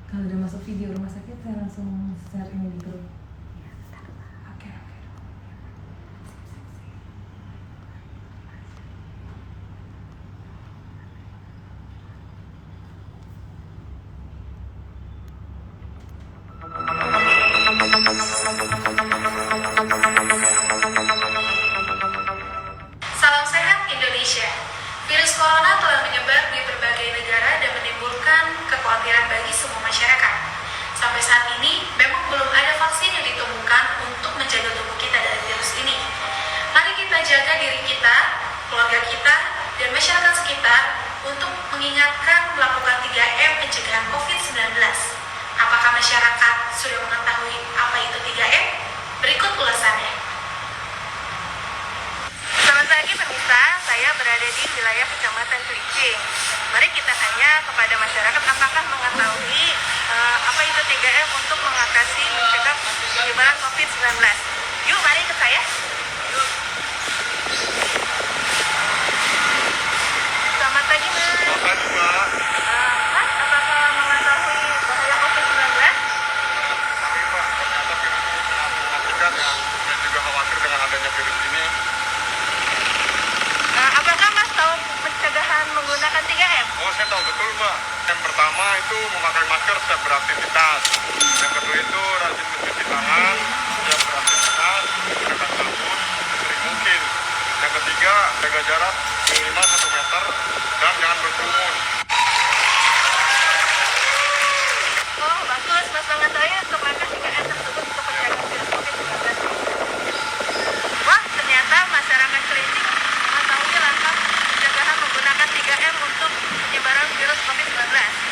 Kalau udah masuk video rumah sakit, saya langsung share ini di grup. Oke. Salam sehat Indonesia. Virus corona telah menyebar di berbagai negara dan menimbulkan kekhawatiran bagi semua masyarakat. Sampai saat ini, memang belum ada vaksin yang ditemukan untuk menjaga tubuh kita dari virus ini. Mari kita jaga diri kita, keluarga kita, dan masyarakat sekitar untuk mengingatkan melakukan 3M pencegahan COVID-19. Apakah masyarakat sudah mengetahui apa itu 3M? Berikut ulasannya. Selamat pagi pemirsa, saya berada di wilayah Kecamatan Cilincing. Mari kita tanya kepada masyarakat apakah mengetahui apa itu 3M untuk mengatasi mencegah penyebaran COVID-19. Yuk, mari ikut saya. Yuk. Selamat pagi, Mas. Selamat pagi, Mbak. Mas, apakah mengetahui bahaya COVID-19? Kami, Mbak, ternyata virus ini sangat mematikan ya. Saya juga khawatir dengan adanya virus ini. Apakah Mas tahu pencegahan menggunakan 3M? Oh, saya tahu betul, Mbak. Yang pertama itu memakai masker setiap beraktivitas. Yang kedua itu rajin mencuci tangan setiap beraktivitas, menggunakan sabun sering mungkin. Yang ketiga, jaga jarak minimal 1 meter dan jangan berkerumun. Oh, bagus. Mas mengetahui kemana 3M tersebut untuk pencegahan virus COVID-19. Wah, ternyata masyarakat Cilincing mengetahui langkah pencegahan menggunakan 3M untuk penyebaran virus COVID-19.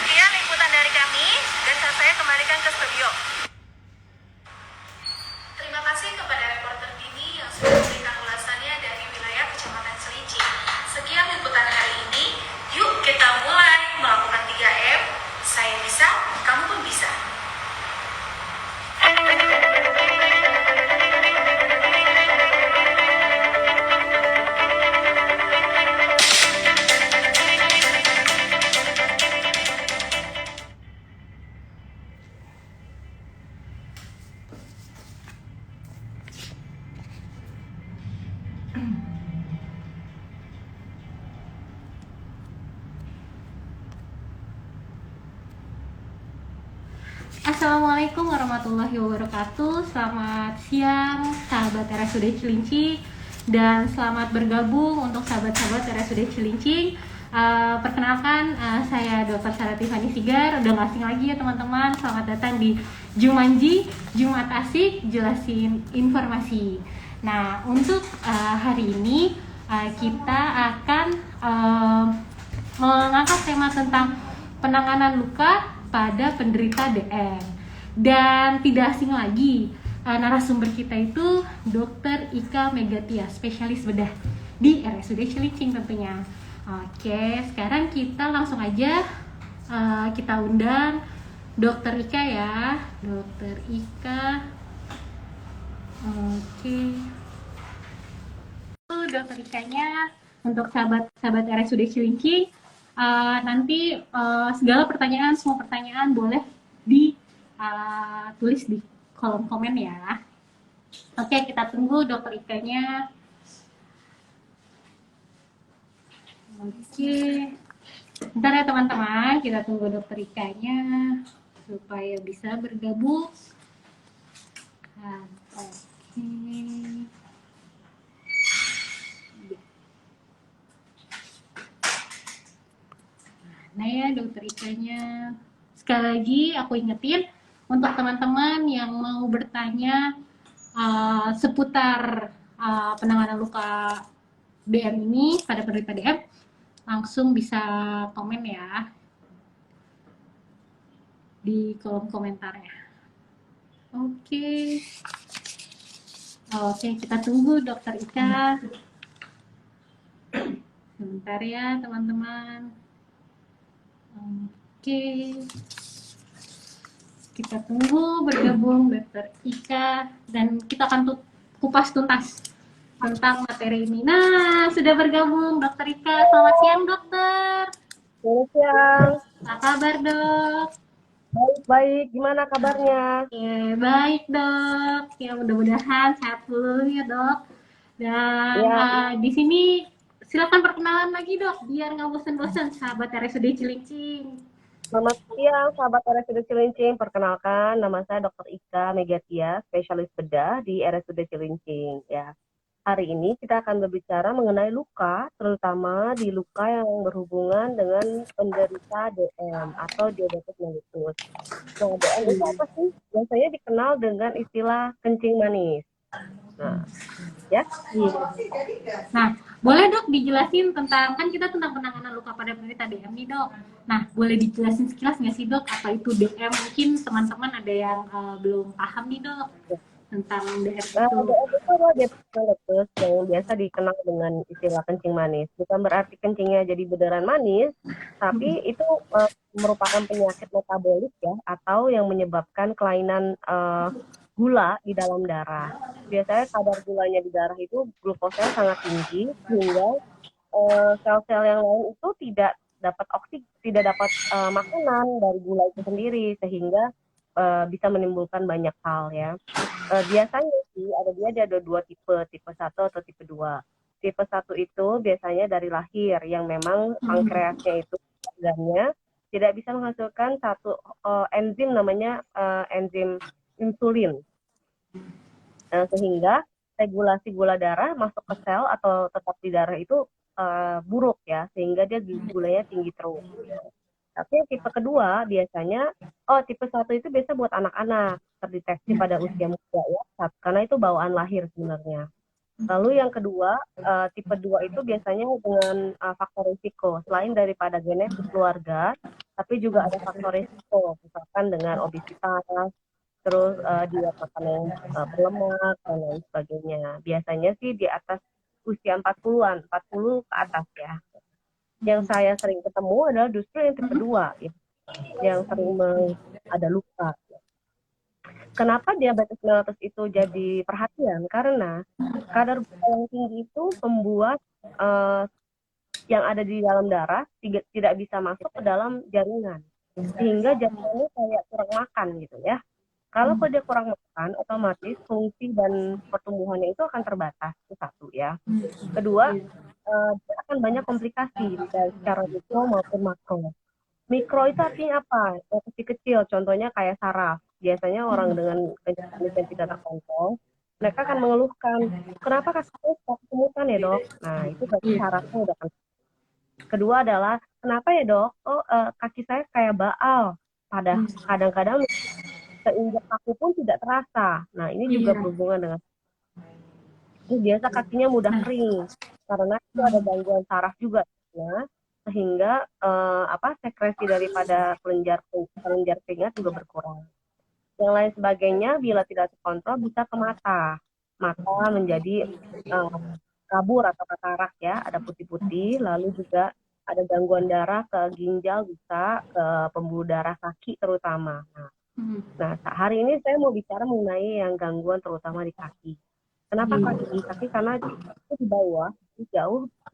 Sekian liputan dari kami, dan saya kembalikan ke studio. Terima kasih kepada reporter TV yang sudah memberikan ulasannya dari wilayah Kecamatan Cilincing. Sekian liputan hari ini. Yuk kita mulai melakukan 3M. Saya bisa, kamu pun bisa. Assalamualaikum warahmatullahi wabarakatuh. Selamat siang sahabat RSUD Cilincing, dan selamat bergabung untuk sahabat-sahabat RSUD Cilincing. Perkenalkan, saya Dr. Sarah Tiffany Sigar. Udah gak asing lagi ya teman-teman. Selamat datang di Jumanji, Jumat Asik, jelasin informasi. Nah, untuk hari ini kita akan mengangkat tema tentang penanganan luka pada penderita DM. Dan tidak asing lagi, narasumber kita itu Dr. Ika Megatia, spesialis bedah di RSUD Cilincing tentunya. Oke, sekarang kita langsung aja kita undang Dr. Ika ya. Dr. Ika. Oke. Dr. Ikanya untuk sahabat-sahabat RSUD Cilincing, nanti segala pertanyaan, semua pertanyaan boleh ditulis di kolom komen ya. Oke, kita tunggu Dokter Ikanya. Oke, bentar ya teman-teman, kita tunggu Dokter Ikanya supaya bisa bergabung. Oke. Nah ya Dokter Ikanya. Sekali lagi aku ingetin untuk teman-teman yang mau bertanya seputar penanganan luka DM ini pada penderita DM, langsung bisa komen ya di kolom komentarnya. Oke, kita tunggu Dokter Ika. Sebentar ya teman-teman. Oke, kita tunggu bergabung Dokter Ika, dan kita akan kupas tuntas tentang materi ini. Nah, sudah bergabung Dokter Ika. Selamat siang dokter. Selamat siang. Apa kabar dok? Baik Baik, gimana kabarnya? Oke, baik dok. Ya mudah-mudahan sehat dulu ya dok. Dan Ya, di sini silakan perkenalan lagi dok, biar nggak bosan-bosan sahabat RSUD Cilincing. selamat siang sahabat RSUD Cilincing. Perkenalkan, nama saya Dr. Ika Megatia, spesialis bedah di RSUD Cilincing. Ya, hari ini kita akan berbicara mengenai luka, terutama di luka yang berhubungan dengan penderita DM atau diabetes mellitus. Nah, DM itu apa sih? Biasanya dikenal dengan istilah kencing manis. Nah, ya. Nah, boleh dok dijelasin tentang, kan kita tentang penanganan luka pada penderita DM nih dok. Nah, boleh dijelasin sekilas nggak sih dok apa itu DM? Mungkin teman-teman ada yang belum paham nih dok tentang DM itu. DM itu adalah diabetes mellitus yang biasa dikenal dengan istilah kencing manis. Bukan berarti kencingnya jadi beneran manis, tapi itu merupakan penyakit metabolik ya, atau yang menyebabkan kelainan gula di dalam darah. Biasanya kadar gulanya di darah itu glukosanya sangat tinggi sehingga sel-sel yang lain itu tidak dapat tidak dapat makanan dari gula itu sendiri sehingga bisa menimbulkan banyak hal ya. Biasanya sih ada dua tipe 1 atau tipe 2. Tipe 1 itu biasanya dari lahir yang memang pankreasnya itu organnya tidak bisa menghasilkan satu enzim namanya enzim insulin. Sehingga regulasi gula darah masuk ke sel atau tetap di darah itu buruk ya, sehingga dia gulanya tinggi terus. Tapi yang tipe kedua biasanya, tipe 1 itu biasa buat anak-anak, terdeteksi pada usia muda ya, karena itu bawaan lahir sebenarnya. Lalu yang kedua, tipe 2 itu biasanya dengan faktor risiko, selain daripada genetik keluarga, tapi juga ada faktor risiko, misalkan dengan obesitas, terus diet makan yang berlemak, dan lain sebagainya. Biasanya sih di atas usia 40-an, 40 ke atas ya. Yang saya sering ketemu adalah justru yang tipe 2 ya, yang sering ada luka. Kenapa diabetes mellitus itu jadi perhatian? Karena kadar gula yang tinggi itu membuat yang ada di dalam darah tidak bisa masuk ke dalam jaringan, sehingga jaringannya kayak kurang makan gitu ya. Kalau dia kurang makan, otomatis fungsi dan pertumbuhannya itu akan terbatas, itu satu ya. Kedua, dia akan banyak komplikasi baik secara mikro maupun makro. Mikro itu artinya apa? Yang kecil-kecil, contohnya kayak saraf. Biasanya orang dengan kencing yang tidak terkontrol, mereka akan mengeluhkan, kenapa kaki saya suka kesemutan ya dok? Nah, itu berarti sarafnya udah kan. Kedua adalah, kenapa ya dok? Kaki saya kayak baal. Pada kadang-kadang keinjak kaki pun tidak terasa. Nah, ini juga berhubungan dengan biasa kakinya mudah kering karena itu ada gangguan saraf juga ya, sehingga sekresi daripada kelenjar keringat juga berkurang. Yang lain sebagainya bila tidak terkontrol bisa ke mata menjadi kabur atau katarak ya, ada putih-putih, lalu juga ada gangguan darah ke ginjal, bisa ke pembuluh darah kaki terutama. Nah, hari ini saya mau bicara mengenai yang gangguan terutama di kaki. Kenapa kaki? Kaki karena itu di bawah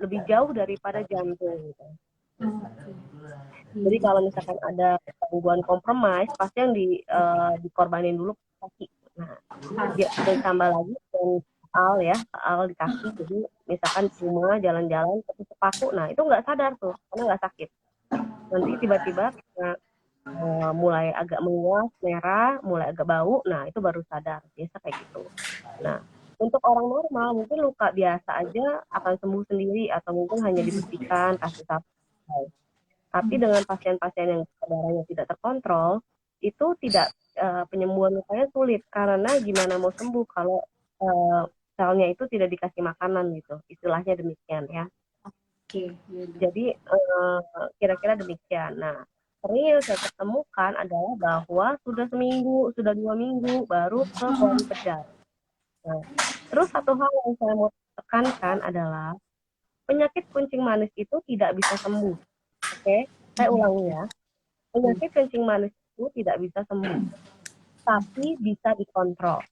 lebih jauh daripada jantung gitu. Jadi kalau misalkan ada gangguan kompromis, pasti yang dikorbanin dulu kaki. Nah, ditambah lagi soal di kaki. Jadi misalkan cuma jalan-jalan pakai sepatu, nah itu nggak sadar tuh, karena nggak sakit. Nanti tiba-tiba mulai agak menguas, merah, mulai agak bau, nah itu baru sadar, biasa kayak gitu. Nah, untuk orang normal mungkin luka biasa aja akan sembuh sendiri atau mungkin hanya dibersihkan, kasih sabun. Tapi dengan pasien-pasien yang darahnya tidak terkontrol, itu tidak penyembuhan lukanya sulit karena gimana mau sembuh kalau selnya itu tidak dikasih makanan gitu, istilahnya demikian ya. Jadi kira-kira demikian. Nah, sering yang saya ketemukan adalah bahwa sudah seminggu, sudah 2 minggu baru ke poli bedah. Nah, terus satu hal yang saya mau tekankan adalah penyakit kencing manis itu tidak bisa sembuh. Oke, saya ulangi ya. Penyakit kencing manis itu tidak bisa sembuh, tapi bisa dikontrol.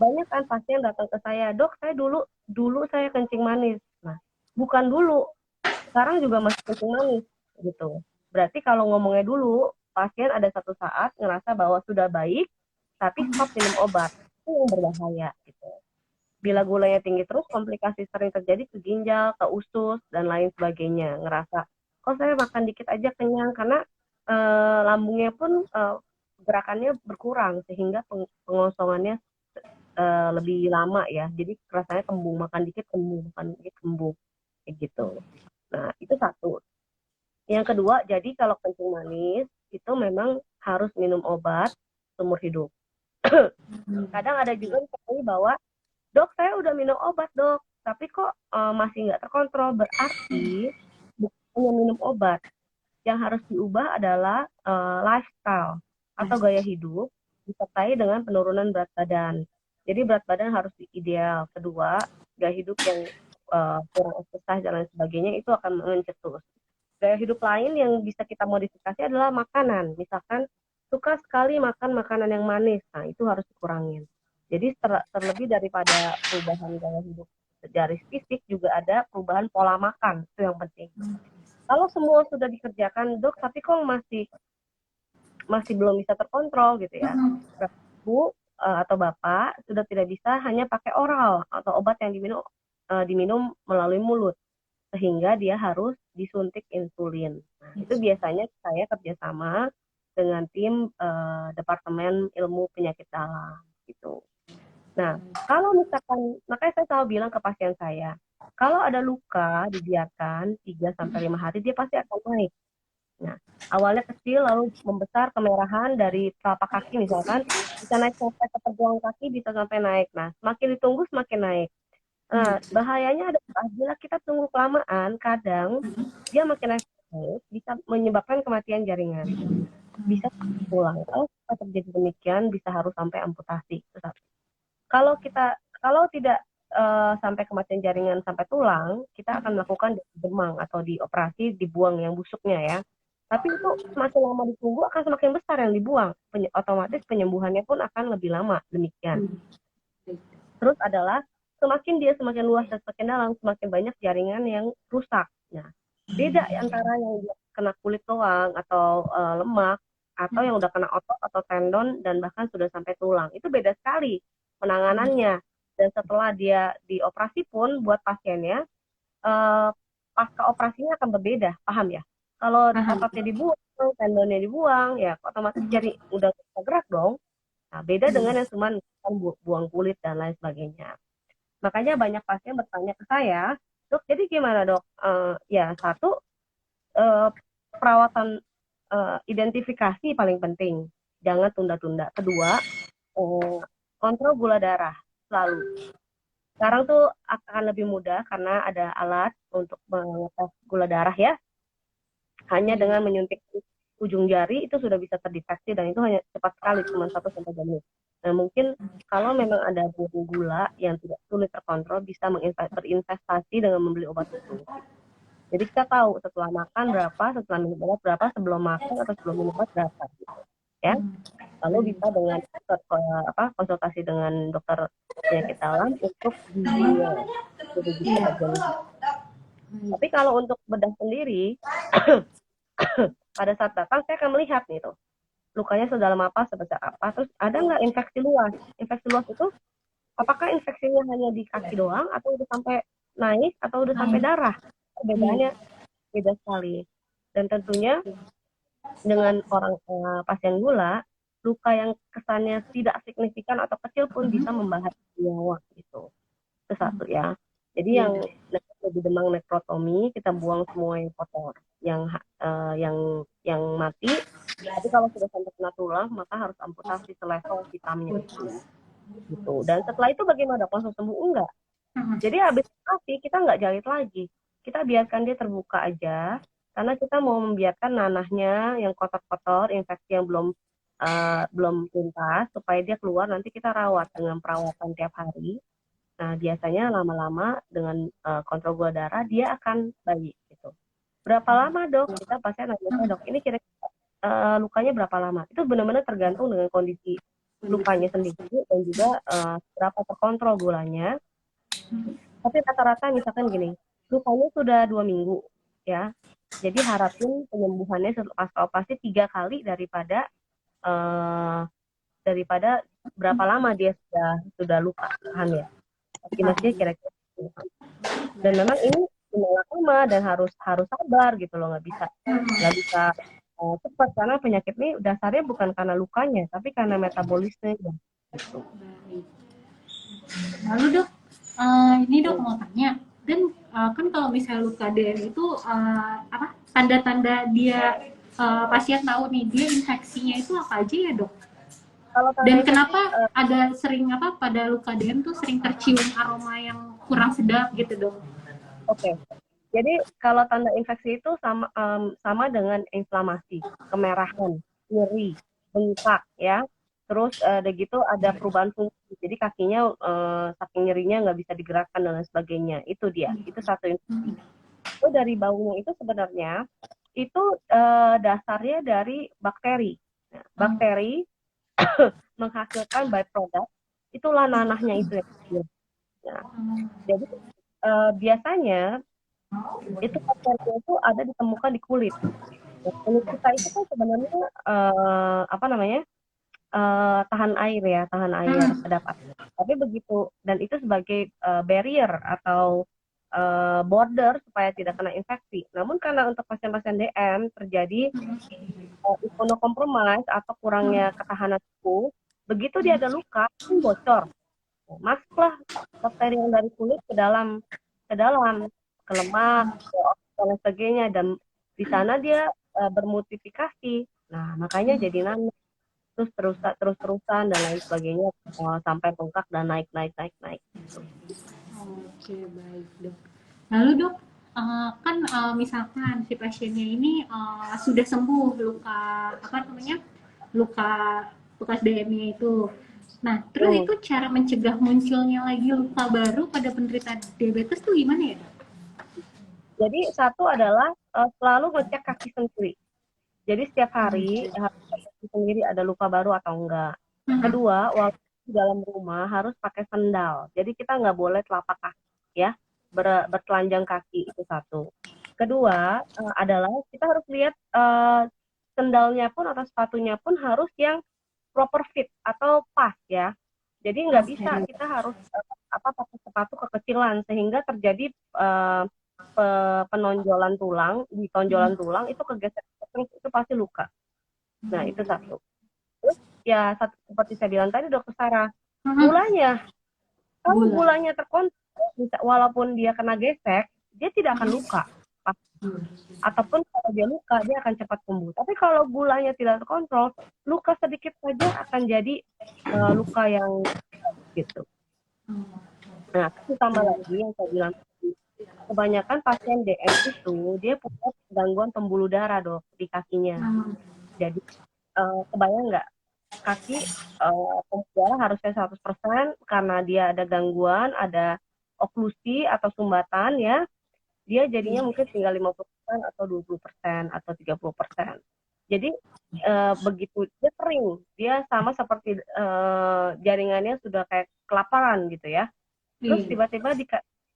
Banyak kan pasien datang ke saya, dok, saya dulu saya kencing manis. Nah, bukan dulu, sekarang juga masih kencing manis gitu. Berarti kalau ngomongnya dulu, pasien ada satu saat ngerasa bahwa sudah baik, tapi stop minum obat. Itu yang berbahaya gitu. Bila gulanya tinggi terus, komplikasi sering terjadi ke ginjal, ke usus, dan lain sebagainya. Ngerasa, kok saya makan dikit aja kenyang, karena lambungnya pun gerakannya berkurang, sehingga pengosongannya lebih lama ya. Jadi rasanya kembung, makan dikit kembung, makan dikit kembung. Kayak gitu. Nah, itu satu. Yang kedua, jadi kalau kencing manis, itu memang harus minum obat seumur hidup. Kadang ada juga yang katanya bahwa, dok saya udah minum obat dok, tapi kok masih nggak terkontrol. Berarti bukannya minum obat. Yang harus diubah adalah lifestyle atau gaya hidup disertai dengan penurunan berat badan. Jadi berat badan harus ideal. Kedua, gaya hidup yang kurang exercise dan lain sebagainya itu akan mencetus. Gaya hidup lain yang bisa kita modifikasi adalah makanan. Misalkan suka sekali makan makanan yang manis, nah itu harus dikurangin. Jadi terlebih daripada perubahan gaya hidup dari fisik juga ada perubahan pola makan, itu yang penting. Kalau semua sudah dikerjakan dok, tapi kok masih belum bisa terkontrol gitu ya, Bu atau Bapak sudah tidak bisa hanya pakai oral atau obat yang diminum melalui mulut, sehingga dia harus disuntik insulin. Nah, itu biasanya saya kerjasama dengan tim Departemen Ilmu Penyakit Dalam gitu. Nah, kalau misalkan, makanya saya selalu bilang ke pasien saya, kalau ada luka dibiarkan 3-5 hari, dia pasti akan naik. Nah, awalnya kecil, lalu membesar, kemerahan dari telapak kaki misalkan, bisa naik sampai ke pergelangan kaki, bisa sampai naik. Nah, semakin ditunggu, semakin naik. Nah, bahayanya adalah bila kita tunggu kelamaan, kadang dia makin naik, bisa menyebabkan kematian jaringan. Bisa pulang. Kalau terjadi demikian, bisa harus sampai amputasi. Kalau tidak sampai kematian jaringan sampai tulang, kita akan melakukan demang atau dioperasi, dibuang yang busuknya ya. Tapi itu semakin lama ditunggu akan semakin besar yang dibuang. Otomatis penyembuhannya pun akan lebih lama, demikian. Terus adalah semakin dia semakin luas dan semakin dalam, semakin banyak jaringan yang rusak. Nah, beda antara yang kena kulit doang atau lemak, atau yang udah kena otot atau tendon dan bahkan sudah sampai tulang. Itu beda sekali penanganannya. Dan setelah dia dioperasi pun buat pasiennya, pasca operasinya akan berbeda, paham ya? Kalau ototnya dibuang, tendonnya dibuang, ya otomatis jadi udah bisa gerak dong. Nah, beda dengan yang cuma buang kulit dan lain sebagainya. Makanya banyak pasien bertanya ke saya, dok, jadi gimana dok? Ya, satu, perawatan identifikasi paling penting, jangan tunda-tunda. Kedua, kontrol gula darah selalu. Sekarang tuh akan lebih mudah karena ada alat untuk mengetes gula darah ya. Hanya dengan menyuntik ujung jari itu sudah bisa terdeteksi dan itu hanya cepat sekali, cuma 1-2 menit. Nah, mungkin kalau memang ada gula yang tidak sulit terkontrol, bisa berinvestasi dengan membeli obat itu. Jadi kita tahu setelah makan berapa, setelah minum obat berapa, sebelum makan atau sebelum minum obat berapa gitu. Ya. Lalu bisa dengan konsultasi dengan dokter penyakit dalam untuk Tapi kalau untuk bedah sendiri, pada saat datang saya akan melihat nih tuh, lukanya sedalam apa, sebesar apa, terus ada nggak infeksi luas. Infeksi luas itu apakah infeksinya hanya di kaki doang, atau udah sampai naik, atau udah sampai darah. Perbedaannya beda sekali. Dan tentunya dengan orang pasien gula, luka yang kesannya tidak signifikan atau kecil pun bisa membahayakan nyawa gitu. Itu satu ya. Jadi yang lebih demam nekrotomi, kita buang semua yang kotor, yang mati. Tapi kalau sudah sampai kena tulang, maka harus amputasi selevel hitamnya itu. Gitu. Dan setelah itu bagaimana? Langsung sembuh? Enggak. Jadi habis operasi kita nggak jahit lagi. Kita biarkan dia terbuka aja, karena kita mau membiarkan nanahnya yang kotor-kotor, infeksi yang belum tuntas, supaya dia keluar. Nanti kita rawat dengan perawatan tiap hari. Nah, biasanya lama-lama dengan kontrol gula darah, dia akan baik gitu. Berapa lama dok? Kita pasti nanya, dok, ini kira-kira lukanya berapa lama? Itu benar-benar tergantung dengan kondisi lukanya sendiri dan juga berapa terkontrol gulanya. Tapi rata-rata misalkan gini, lukanya sudah 2 minggu, ya. Jadi harapin penyembuhannya pasca operasi 3 kali daripada eh, daripada berapa lama dia sudah luka, paham ya? Estimasinya kira-kira gitu. Dan memang ini lama dan harus harus sabar gitu loh, nggak bisa cepat karena penyakit ini dasarnya bukan karena lukanya tapi karena metabolisme gitu. Baik. Lalu dok, ini dok mau tanya, dan kan kalau misalnya luka DM itu apa tanda-tanda dia pasien tahu nih dia infeksinya itu apa aja ya dok? Kalau Dan tanda kenapa infeksi, ada sering apa pada luka DM tuh sering tercium aroma yang kurang sedap gitu dok? oke. Jadi kalau tanda infeksi itu sama dengan inflamasi, kemerahan, nyeri, bengkak ya. Terus udah gitu ada perubahan fungsi. Jadi kakinya saking nyerinya nggak bisa digerakkan dan lain sebagainya. Itu dia. Itu satu infeksi. Itu dari baunya itu sebenarnya itu dasarnya dari bakteri. Nah, bakteri menghasilkan byproduct itulah nanahnya itu yang kecil. Nah, jadi biasanya itu bakteri itu ada ditemukan di kulit. Nah, kulit kita itu kan sebenarnya apa namanya tahan air ya, tahan air, kedap air. Tapi begitu dan itu sebagai barrier atau border supaya tidak kena infeksi. Namun karena untuk pasien-pasien DM terjadi imunokompromis atau kurangnya ketahanan tubuh, begitu dia ada luka, itu bocor. Masuklah bakteri yang dari kulit ke lemak, ke otot dan lain sebagainya, dan di sana dia bermultiplikasi. Nah, makanya jadi nanah, terus-terusan dan lain sebagainya sampai bengkak dan naik. Oke, baik dok. Lalu dok, kan misalkan si pasiennya ini sudah sembuh luka apa namanya luka bekas DM-nya itu. Nah, terus itu cara mencegah munculnya lagi luka baru pada penderita diabetes tuh gimana ya dok? Jadi satu adalah selalu ngecek kaki sendiri. Jadi setiap hari harus cek kaki sendiri ada luka baru atau enggak. Kedua, walaupun di dalam rumah harus pakai sendal. Jadi kita nggak boleh telapak kaki ya, bertelanjang kaki itu satu. Kedua adalah kita harus lihat sendalnya pun atau sepatunya pun harus yang proper fit atau pas ya. Jadi nggak bisa kita harus pakai sepatu kekecilan sehingga terjadi penonjolan tulang, di tonjolan tulang itu kegeser terus itu pasti luka. Nah itu satu. Terus ya seperti saya bilang tadi dokter Sarah, gulanya kalau gulanya terkontrol, walaupun dia kena gesek, dia tidak akan luka. Ataupun kalau dia luka, dia akan cepat sembuh. Tapi kalau gulanya tidak terkontrol, luka sedikit saja akan jadi luka yang gitu. Nah, tambah lagi yang saya bilang kebanyakan pasien DM itu dia punya gangguan pembuluh darah dok di kakinya. Jadi kebayang nggak kaki pembuluh darah harusnya 100% karena dia ada gangguan, ada oklusi atau sumbatan ya, dia jadinya mungkin tinggal 50% atau 20% atau 30%. Jadi begitu dia kering, dia sama seperti jaringannya sudah kayak kelaparan gitu ya. Terus tiba-tiba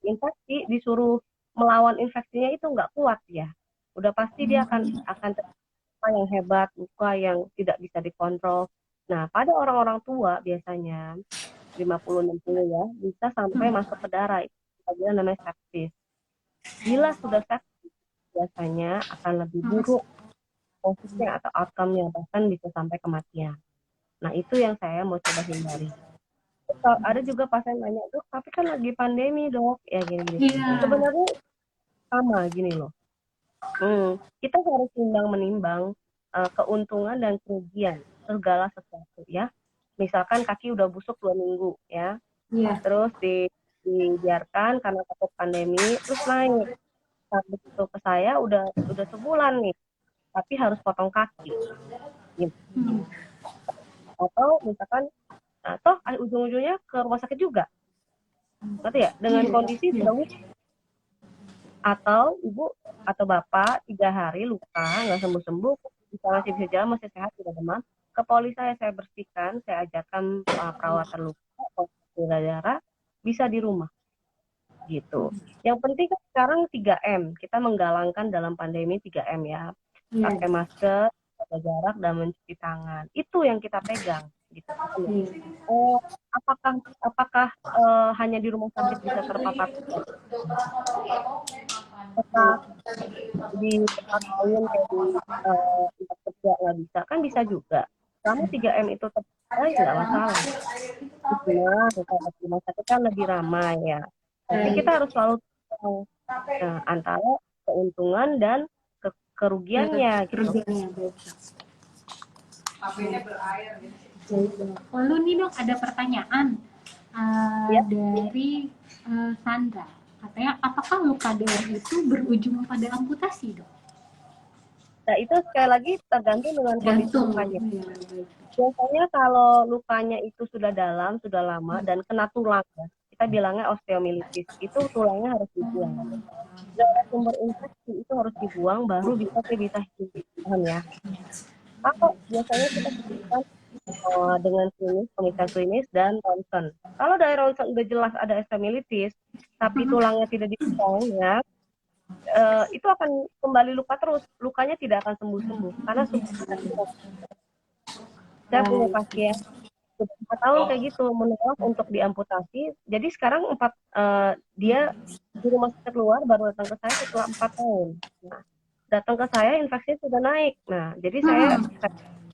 infeksi disuruh melawan infeksinya itu nggak kuat ya. Udah pasti dia akan luka yang hebat, luka yang tidak bisa dikontrol. Nah, pada orang-orang tua biasanya 50-60 ya, bisa sampai masuk ke darah. Itu namanya sepsis. Bila sudah sepsis, biasanya akan lebih buruk posisinya atau outcome-nya, bahkan bisa sampai kematian. Nah, itu yang saya mau coba hindari. Ada juga pasien nanya, dok, tapi kan lagi pandemi dok, ya gini-gini. Sebenarnya sama gini loh. Kita harus menimbang keuntungan dan kerugian segala sesuatu ya. Misalkan kaki udah busuk 2 minggu ya, terus dibiarkan karena takut pandemi, terus naik. Saat begitu ke saya udah sebulan nih, tapi harus potong kaki. Gitu. Atau misalkan toh ujung-ujungnya ke rumah sakit juga, ngerti ya? Dengan kondisi sudah atau ibu atau bapak 3 hari luka nggak sembuh-sembuh, masih bisa jalan, masih sehat, tidak demam, ke poli saya bersihkan, saya ajarkan perawatan luka, darah bisa di rumah. gitu. Yang penting kan sekarang 3M, kita menggalangkan dalam pandemi 3M ya, Iya. pakai masker, jaga jarak, dan mencuci tangan. Itu yang kita pegang gitu. Iya. Apakah apakah hanya di rumah sakit bisa terpapar? Tetap di tempat lain kayak di tempat kerja nggak bisa, kan bisa juga. Selama 3M itu terpakai nggak masalah. Cuma kalau di rumah sakit kan lebih ramai ya. Tapi kita harus selalu tahu antara keuntungan dan kerugiannya gitu. Kerugiannya. Lalu nih dok, ada pertanyaan Ya. dari Sandra. Katanya, apakah luka DM itu berujung pada amputasi dok? Nah itu sekali lagi tergantung dengan kondisi Gantung. lukanya. Iya, baik. Biasanya kalau lukanya itu sudah dalam, sudah lama, dan kena tulang, ya, kita bilangnya osteomilitis, itu tulangnya harus dibuang. Segala sumber infeksi itu harus dibuang, baru bisa hidup ya. Kalau biasanya kita butuhkan dengan klinis, pemeriksaan klinis, dan ronsen. Kalau dari ronsen udah jelas ada osteomilitis, tapi tulangnya tidak dibuang, ya, itu akan kembali luka terus. Lukanya tidak akan sembuh-sembuh, karena saya punya pasien sudah 4 tahun kayak gitu menolak untuk diamputasi. Jadi sekarang dia di rumah sakit luar baru datang ke saya setelah 4 tahun. Nah, datang ke saya infeksinya sudah naik. Nah, jadi saya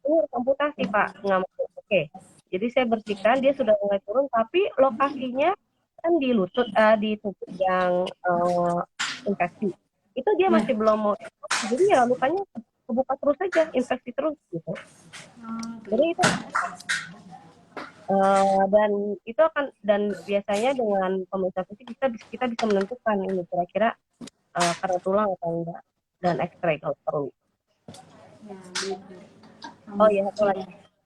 ini harus amputasi Pak. Nggak mau. Oke. Jadi saya bersihkan, dia sudah mulai turun, tapi lokasinya kan di lutut, di tubuh yang infeksi. Itu dia masih belum mau. Jadi ya lukanya kebuka terus saja, infeksi terus gitu. Jadi itu dan itu akan, dan biasanya dengan pemeriksaan fisik kita bisa menentukan ini kira-kira karena tulang atau enggak, dan X-ray kalau perlu. Ya, baik. Oh iya, satu lagi.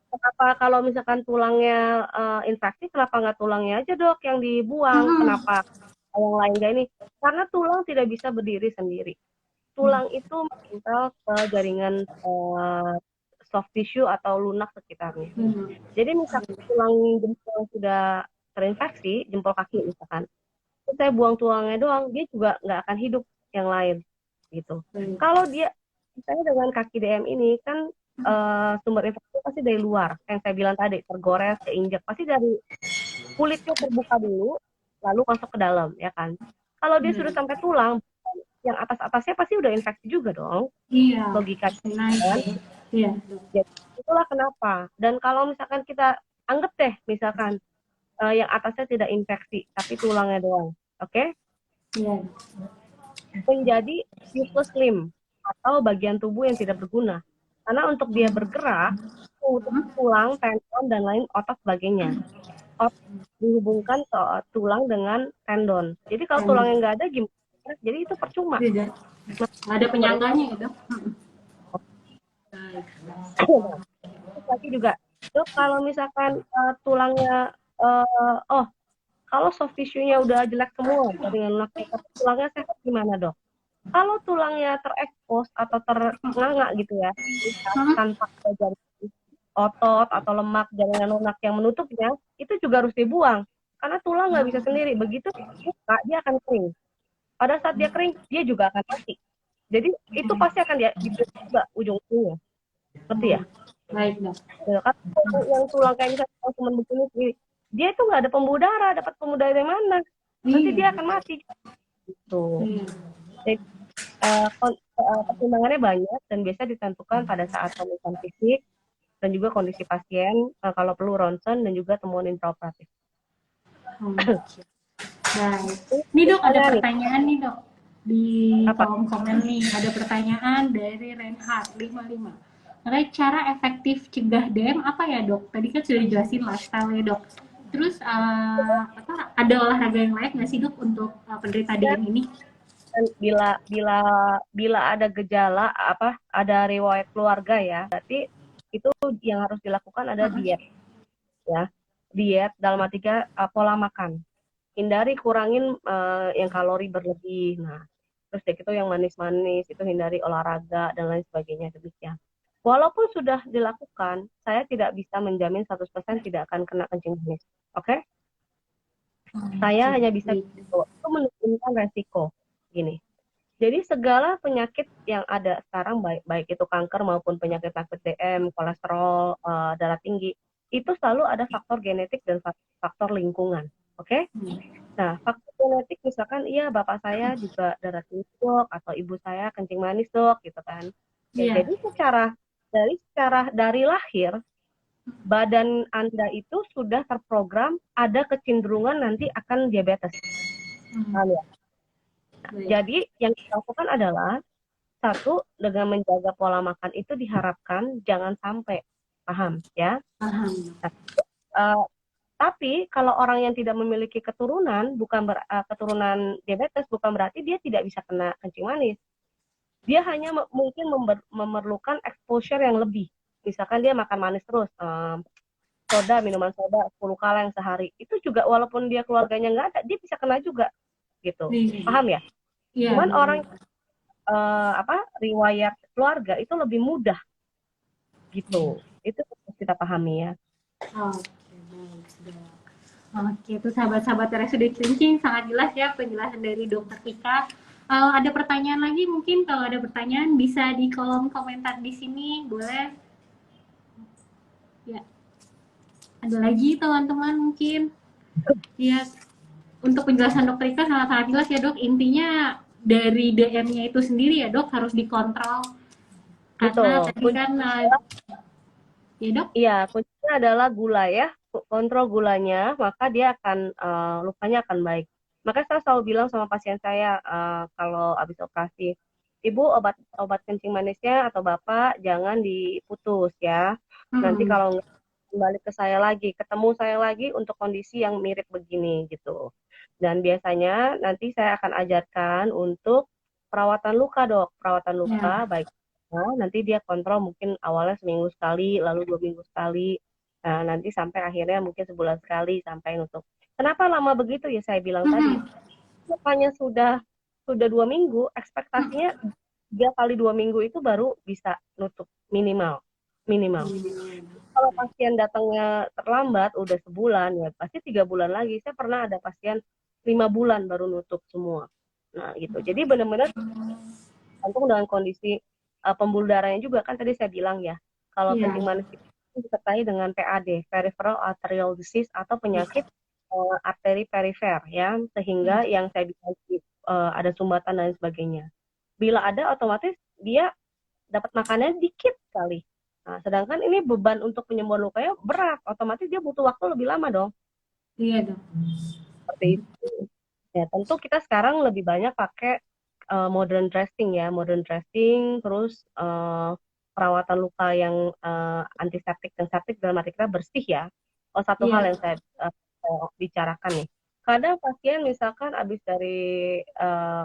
Kenapa kalau misalkan tulangnya infeksi, kenapa nggak tulangnya aja dok yang dibuang? Kenapa yang lain nggak ini? Karena tulang tidak bisa berdiri sendiri. Tulang itu menempel ke jaringan soft tissue atau lunak sekitarnya. Jadi misalkan tulang jempol sudah terinfeksi, jempol kaki misalkan, terus saya buang tulangnya doang, dia juga nggak akan hidup yang lain gitu. Kalau dia misalnya dengan kaki DM ini kan sumber infeksi pasti dari luar, yang saya bilang tadi, tergores, keinjak, pasti dari kulitnya terbuka dulu, lalu masuk ke dalam, ya kan. Kalau dia sudah sampai tulang, yang atas-atasnya pasti udah infeksi juga dong. Iya. Logikanya Kan? Iya. Jadi, itulah kenapa. Dan kalau misalkan kita anggap deh, misalkan yang atasnya tidak infeksi, tapi tulangnya doang, oke? Iya. Menjadi useless limb atau bagian tubuh yang tidak berguna. Karena untuk dia bergerak, tulang, tendon, dan lain otot sebagainya. Otot dihubungkan ke tulang dengan tendon. Jadi kalau tulangnya nggak ada, gimana? Jadi itu percuma. Nggak ada penyangganya ya dok? Lagi juga, dok kalau misalkan tulangnya, kalau soft tissue-nya udah jelek semua, dengan lunak, tulangnya sehat gimana dok? Kalau tulangnya terekspos atau ternganga gitu ya, tanpa jaringan otot atau lemak, jaringan lunak yang menutupnya, itu juga harus dibuang. Karena tulang nggak bisa sendiri. Begitu dibuka, dia akan kering. Pada saat dia kering, dia juga akan mati. Jadi itu pasti akan dibuang juga ujung-ujungnya. Seperti ya? Baik dok. Kan yang tulang kayak misalnya cuma begini, dia itu nggak ada pembuluh darah, dapat pembuluh darah dari mana? Nanti dia akan mati. Gitu. Jadi, pertimbangannya banyak dan biasa ditentukan pada saat pemeriksaan fisik dan juga kondisi pasien, kalau perlu ronsen dan juga temuan intraoperatif. Nah, ini dok ada pertanyaan nih dok di kolom komen nih, ada pertanyaan dari Reinhard 55. Mengenai cara efektif cegah DM apa ya dok? Tadi kan sudah dijelasin lifestyle ya dok. Terus ada olahraga yang lain nggak sih dok untuk penderita DM ini? Bila ada gejala ada riwayat keluarga ya, berarti itu yang harus dilakukan ada diet ya. Diet dalam arti pola makan, hindari kurangin yang kalori berlebih. Nah, terus itu yang manis-manis itu hindari, olahraga dan lain sebagainya, demikian. Walaupun sudah dilakukan, saya tidak bisa menjamin 100% tidak akan kena kencing manis. Oke? Saya hanya bisa Baik. itu menurunkan resiko. Gini. Jadi segala penyakit yang ada sekarang baik itu kanker maupun penyakit-penyakit DM, kolesterol, darah tinggi, itu selalu ada faktor genetik dan faktor lingkungan. Oke? Nah, faktor genetik misalkan iya bapak saya juga darah tinggi dok, atau ibu saya kencing manis dok, gitu kan. Ya, Iya. jadi dari lahir badan Anda itu sudah terprogram ada kecenderungan nanti akan diabetes. Paham ya? Baik. Jadi yang kita lakukan adalah satu, dengan menjaga pola makan itu diharapkan jangan sampai, paham ya. Paham. Uh, tapi kalau orang yang tidak memiliki keturunan, keturunan diabetes, bukan berarti dia tidak bisa kena kencing manis. Dia hanya mungkin memerlukan exposure yang lebih. Misalkan dia makan manis terus, minuman soda 10 kaleng sehari, itu juga walaupun dia keluarganya nggak ada, dia bisa kena juga, gitu. Iya. Paham ya? Iya. Cuman orang riwayat keluarga itu lebih mudah, gitu. Itu harus kita pahami ya. Oke, baik, sudah. Oke, itu sahabat-sahabat RSUD Cilincing sangat jelas ya penjelasan dari Dokter Tika. Ada pertanyaan lagi mungkin, kalau ada pertanyaan bisa di kolom komentar di sini, boleh. Ya, ada lagi teman-teman mungkin. Ya, untuk penjelasan Dokter Ika sangat-sangat jelas ya dok. Intinya dari DM-nya itu sendiri ya dok harus dikontrol. Karena Betul. tadi kan ya dok? Iya, kuncinya adalah gula ya. Kontrol gulanya, maka dia akan lukanya akan baik. Maka saya selalu bilang sama pasien saya kalau habis operasi, ibu obat kencing manisnya atau bapak jangan diputus ya. Nanti kalau kembali ke saya lagi, ketemu saya lagi untuk kondisi yang mirip begini gitu. Dan biasanya nanti saya akan ajarkan untuk perawatan luka dok, perawatan luka Ya. baik. Nah, nanti dia kontrol mungkin awalnya seminggu sekali, lalu 2 minggu sekali. Nah, nanti sampai akhirnya mungkin sebulan sekali sampai nutup. Kenapa lama begitu ya saya bilang tadi? Lukanya sudah 2 minggu, ekspektasinya 3 kali 2 minggu itu baru bisa nutup minimal. Kalau pasien datangnya terlambat, udah sebulan ya pasti 3 bulan lagi. Saya pernah ada pasien 5 bulan baru nutup semua. Nah gitu. Jadi benar-benar tergantung dengan kondisi pembuluh darahnya juga kan tadi saya bilang ya. Kalau kencing manis itu disertai dengan PAD, peripheral arterial disease atau penyakit arteri perifer ya, sehingga yang saya bilang ada sumbatan dan sebagainya. Bila ada otomatis dia dapat makannya dikit sekali. Nah, sedangkan ini beban untuk penyembuhan lukanya berat, otomatis dia butuh waktu lebih lama dong. Iya dok. Seperti itu. Ya, tentu kita sekarang lebih banyak pakai modern dressing ya, terus perawatan luka yang antiseptik dan septik dalam arti kita bersih ya. Satu hal yang saya bicarakan nih. Kadang pasien misalkan habis dari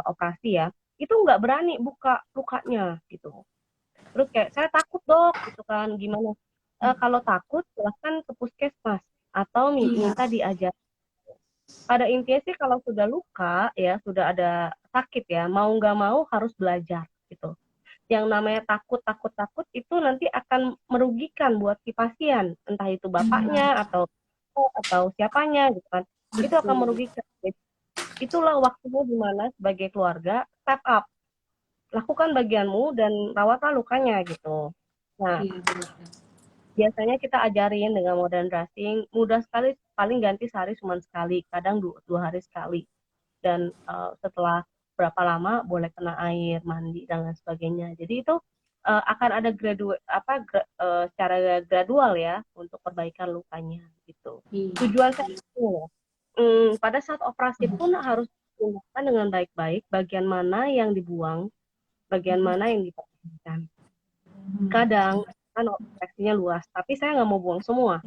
operasi ya, itu nggak berani buka lukanya gitu. Terus kayak saya takut dok gitu kan, gimana? Kalau takut silahkan ke puskesmas atau minta diajar. Pada intinya sih kalau sudah luka ya, sudah ada sakit ya, mau nggak mau harus belajar gitu. Yang namanya takut itu nanti akan merugikan buat si pasien, entah itu bapaknya atau siapanya gitu kan. Itu akan merugikan. Jadi, itulah waktunya dimana sebagai keluarga step up, lakukan bagianmu dan rawatlah lukanya gitu. Nah, biasanya kita ajarin dengan modern dressing, mudah sekali, paling ganti sehari cuma sekali, kadang 2 hari sekali. Dan setelah berapa lama boleh kena air, mandi dan lain sebagainya. Jadi itu akan ada secara gradual ya untuk perbaikan lukanya gitu. Tujuan saya itu pada saat operasi pun harus dilakukan dengan baik-baik, bagian mana yang dibuang, bagian mana yang dipertahankan. Kadang kan infeksinya luas, tapi saya nggak mau buang semua.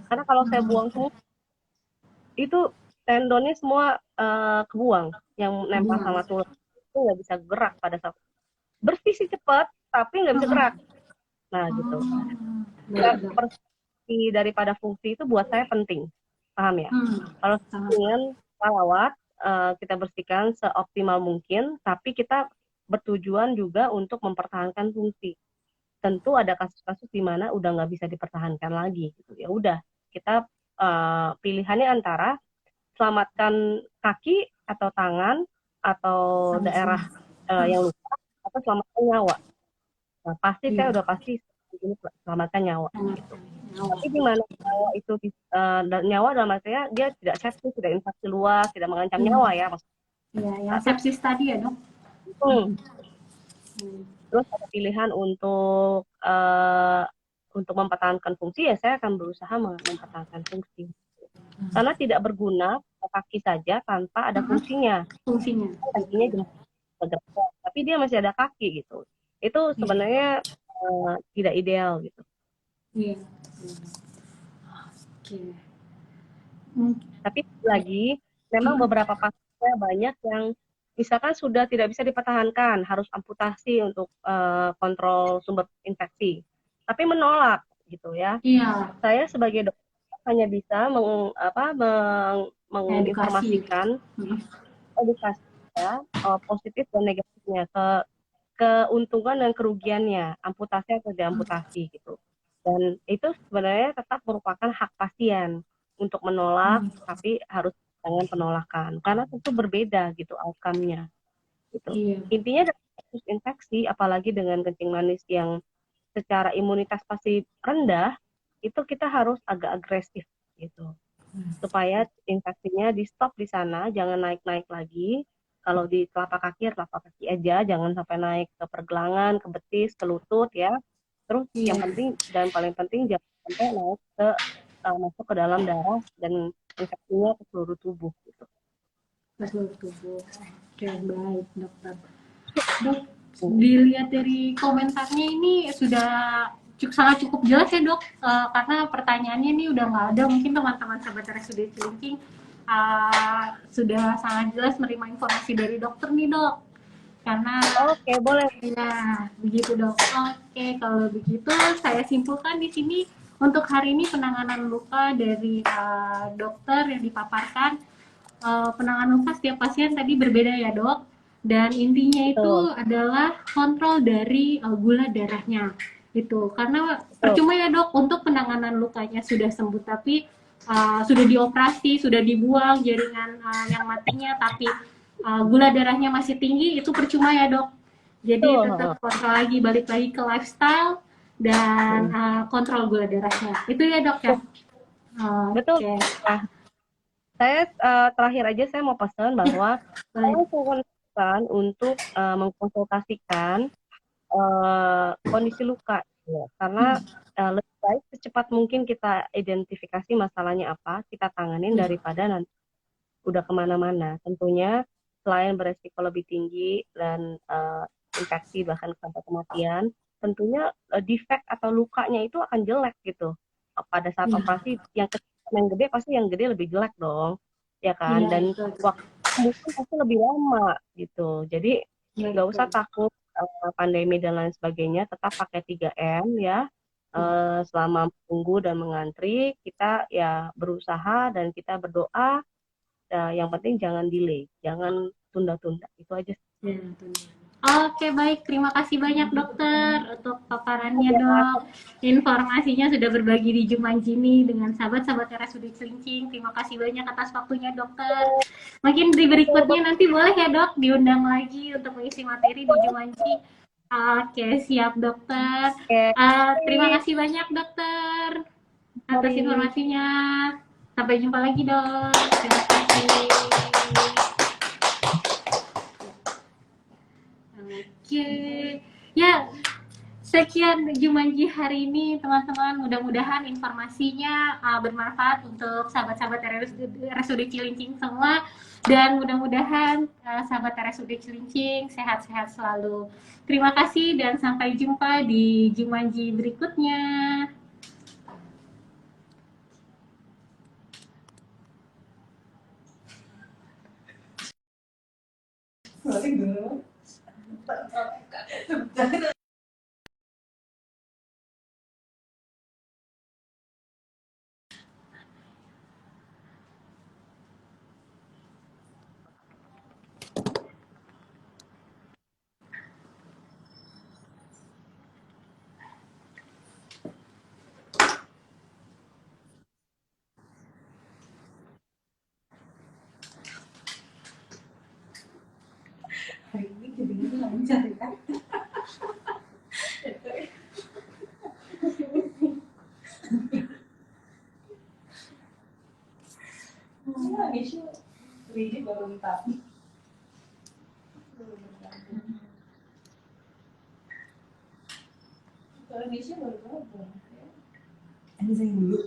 Karena kalau saya buang semua, itu tendonnya semua kebuang, yang nempel sama tulang. Itu nggak bisa gerak pada saat. Bersih sih cepat, tapi nggak bisa gerak. Nah, gitu. Daripada fungsi itu buat saya penting. Paham ya? Kalau ingin rawat, kita bersihkan seoptimal mungkin, tapi kita bertujuan juga untuk mempertahankan fungsi. Tentu ada kasus-kasus di mana udah nggak bisa dipertahankan lagi gitu. Ya udah, kita pilihannya antara selamatkan kaki atau tangan atau daerah yang luka atau selamatkan nyawa. Nah, pasti saya Iya. udah pasti ini selamatkan nyawa gitu. Nyawa. Tapi di mana nyawa itu nyawa dalam artinya dia tidak sepsis, tidak infeksi luas, tidak mengancam nyawa ya maksudnya. Iya, yang Tapi sepsis tadi ya dok. terus ada pilihan untuk mempertahankan fungsi, ya saya akan berusaha mempertahankan fungsi. Karena tidak berguna kaki saja tanpa ada fungsinya. Fungsinya. Kakinya juga bergerak, tapi dia masih ada kaki gitu. Itu sebenarnya tidak ideal gitu. Iya. Oke. Mungkin. Tapi lagi, memang beberapa pasiennya banyak yang misalkan sudah tidak bisa dipertahankan, harus amputasi untuk kontrol sumber infeksi, tapi menolak gitu ya. Iya. Saya sebagai dokter hanya bisa Edukasi. menginformasikan edukasi ya, positif dan negatifnya, keuntungan dan kerugiannya, amputasi atau diamputasi gitu. Dan itu sebenarnya tetap merupakan hak pasien untuk menolak, tapi harus dengan penolakan karena tentu berbeda gitu outcome-nya gitu. Iya. Intinya dalam kasus infeksi, apalagi dengan kencing manis yang secara imunitas pasti rendah, itu kita harus agak agresif gitu supaya infeksinya di stop di sana, jangan naik-naik lagi. Kalau di telapak kaki, ya telapak kaki aja, jangan sampai naik ke pergelangan, ke betis, ke lutut ya. Terus Iya. yang penting dan paling penting jangan sampai naik ke masuk ke dalam darah dan infeksinya ke seluruh tubuh gitu. Seluruh tubuh. Oke, baik dokter. Dok, dilihat dari komentarnya ini sudah sangat cukup jelas ya dok, karena pertanyaannya ini udah nggak ada, mungkin teman-teman sahabat RSUD Cilincing sudah sangat jelas menerima informasi dari dokter nih dok, karena Oke, boleh. ya begitu dok. Oke, kalau begitu saya simpulkan di sini untuk hari ini penanganan luka dari dokter yang dipaparkan, penanganan luka setiap pasien tadi berbeda ya dok, dan intinya itu Betul. adalah kontrol dari gula darahnya itu, karena percuma ya dok untuk penanganan lukanya sudah sembuh tapi sudah dioperasi, sudah dibuang jaringan yang matinya, tapi gula darahnya masih tinggi, itu percuma ya dok. Jadi tetap kontrol lagi, balik lagi ke lifestyle dan kontrol gula darahnya itu ya dok ya. Betul. Oke. Nah, saya terakhir aja saya mau pesan bahwa saya konsisten untuk mengkonsultasikan kondisi luka ya. Karena lebih baik secepat mungkin kita identifikasi masalahnya apa, kita tanganin daripada nanti udah kemana-mana. Tentunya selain beresiko lebih tinggi dan infeksi bahkan sampai kematian, tentunya defek atau lukanya itu akan jelek gitu. Pada saat operasi yang kecil yang gede pasti yang gede lebih jelek dong, ya kan? Dan waktu mungkin pasti lebih lama gitu. Jadi nggak usah takut pandemi dan lain sebagainya, tetap pakai 3M ya. Selama menunggu dan mengantri, kita ya berusaha dan kita berdoa. Yang penting jangan delay, jangan tunda-tunda. Itu aja. Oke, baik. Terima kasih banyak dokter untuk paparannya dok. Informasinya sudah berbagi di Jumanji ini dengan sahabat-sahabat RSUD Cilincing. Terima kasih banyak atas waktunya dokter. Mungkin di berikutnya nanti boleh ya dok diundang lagi untuk mengisi materi di Jumanji. Oke, siap dokter. Terima kasih banyak dokter atas informasinya. Sampai jumpa lagi dok. Terima kasih. Oke, ya sekian Jumanji hari ini teman-teman. Mudah-mudahan informasinya bermanfaat untuk sahabat-sahabat RSUD Cilincing semua, dan mudah-mudahan sahabat RSUD Cilincing sehat-sehat selalu. Terima kasih dan sampai jumpa di Jumanji berikutnya. Nisha Ridi baru bentar. Kalau Nisha baru gabung. Ini saya dulu.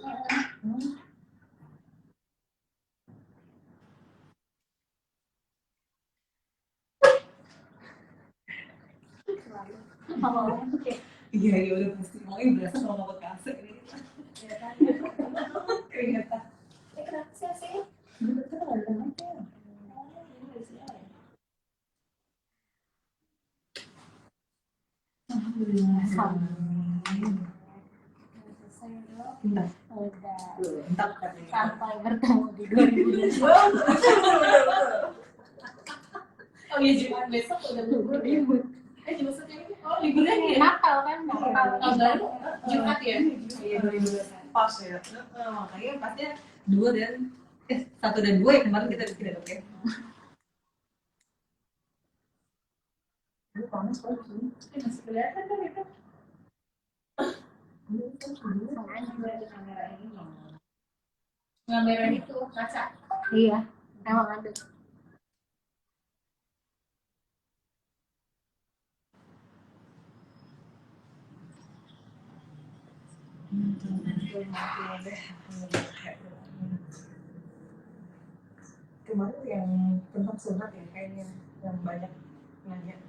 Iya, iya udah pasti. Makanya berasa sama ngapa kasih ini. Keringetan. Kenapa sih? Betul ada aja. Alhamdulillah. Bentar. Bentar. Sampai bertemu di 2020. Oh iya, Jumat besok udah libur ya? Maksudnya ini, oh liburnya ya? Natal kan, Natal. Tahun baru Jumat ya? Iya, 2021. Pas ya. Makanya pasnya 2 dan 1 dan 2 ya kemarin kita bikin ya, oke? Ini panas banget sih. Masih kelihatan kan itu? Kamera ini. Kamera itu kaca. Iya, emang ada. Kemarin yang tentang sunat ya kayaknya yang banyak nanya.